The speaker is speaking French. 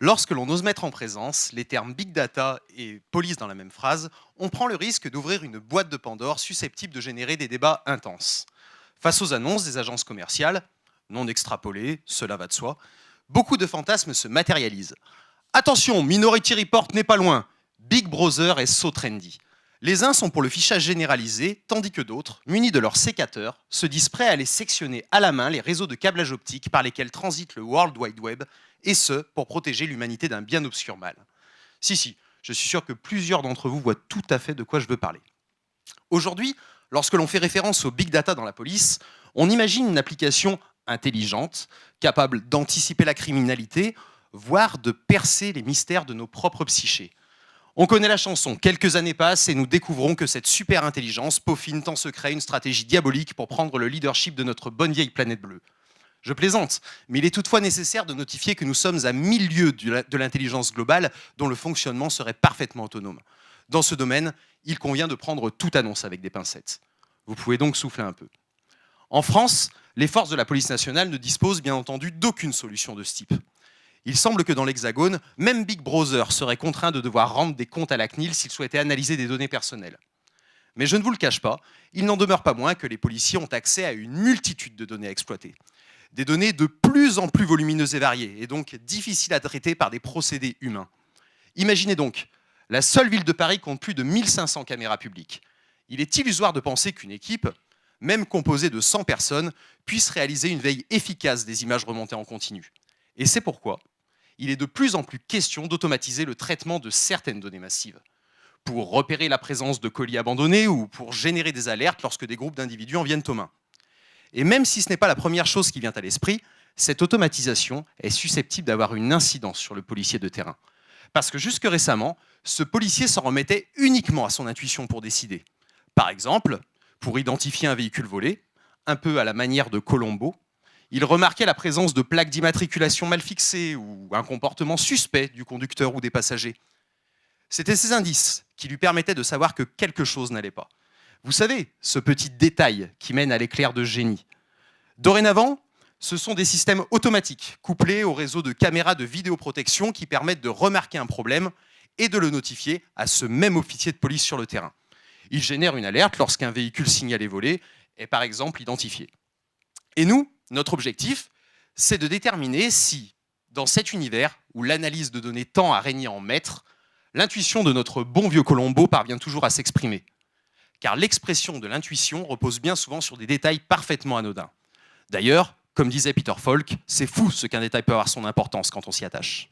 Lorsque l'on ose mettre en présence les termes big data et police dans la même phrase, on prend le risque d'ouvrir une boîte de Pandore susceptible de générer des débats intenses. Face aux annonces des agences commerciales, non extrapolées, cela va de soi, beaucoup de fantasmes se matérialisent. Attention, Minority Report n'est pas loin. Big Brother est so trendy. Les uns sont pour le fichage généralisé, tandis que d'autres, munis de leurs sécateurs, se disent prêts à aller sectionner à la main les réseaux de câblage optique par lesquels transite le World Wide Web, et ce, pour protéger l'humanité d'un bien obscur mal. Si, je suis sûr que plusieurs d'entre vous voient tout à fait de quoi je veux parler. Aujourd'hui, lorsque l'on fait référence au big data dans la police, on imagine une application intelligente, capable d'anticiper la criminalité, voire de percer les mystères de nos propres psychés. On connaît la chanson, quelques années passent et nous découvrons que cette super intelligence peaufine en secret une stratégie diabolique pour prendre le leadership de notre bonne vieille planète bleue. Je plaisante, mais il est toutefois nécessaire de notifier que nous sommes à 1000 lieues de l'intelligence globale dont le fonctionnement serait parfaitement autonome. Dans ce domaine, il convient de prendre toute annonce avec des pincettes. Vous pouvez donc souffler un peu. En France, les forces de la police nationale ne disposent bien entendu d'aucune solution de ce type. Il semble que dans l'Hexagone, même Big Brother serait contraint de devoir rendre des comptes à la CNIL s'il souhaitait analyser des données personnelles. Mais je ne vous le cache pas, il n'en demeure pas moins que les policiers ont accès à une multitude de données à exploiter. Des données de plus en plus volumineuses et variées, et donc difficiles à traiter par des procédés humains. Imaginez donc, la seule ville de Paris compte plus de 1500 caméras publiques. Il est illusoire de penser qu'une équipe, même composée de 100 personnes, puisse réaliser une veille efficace des images remontées en continu. Et c'est pourquoi il est de plus en plus question d'automatiser le traitement de certaines données massives, pour repérer la présence de colis abandonnés ou pour générer des alertes lorsque des groupes d'individus en viennent aux mains. Et même si ce n'est pas la première chose qui vient à l'esprit, cette automatisation est susceptible d'avoir une incidence sur le policier de terrain. Parce que jusque récemment, ce policier s'en remettait uniquement à son intuition pour décider. Par exemple, pour identifier un véhicule volé, un peu à la manière de Colombo, il remarquait la présence de plaques d'immatriculation mal fixées ou un comportement suspect du conducteur ou des passagers. C'était ces indices qui lui permettaient de savoir que quelque chose n'allait pas. Vous savez, ce petit détail qui mène à l'éclair de génie. Dorénavant, ce sont des systèmes automatiques couplés au réseau de caméras de vidéoprotection qui permettent de remarquer un problème et de le notifier à ce même officier de police sur le terrain. Il génère une alerte lorsqu'un véhicule signalé volé est par exemple identifié. Et nous, notre objectif, c'est de déterminer si, dans cet univers où l'analyse de données tend à régner en maître, l'intuition de notre bon vieux Colombo parvient toujours à s'exprimer. Car l'expression de l'intuition repose bien souvent sur des détails parfaitement anodins. D'ailleurs, comme disait Peter Falk, c'est fou ce qu'un détail peut avoir son importance quand on s'y attache.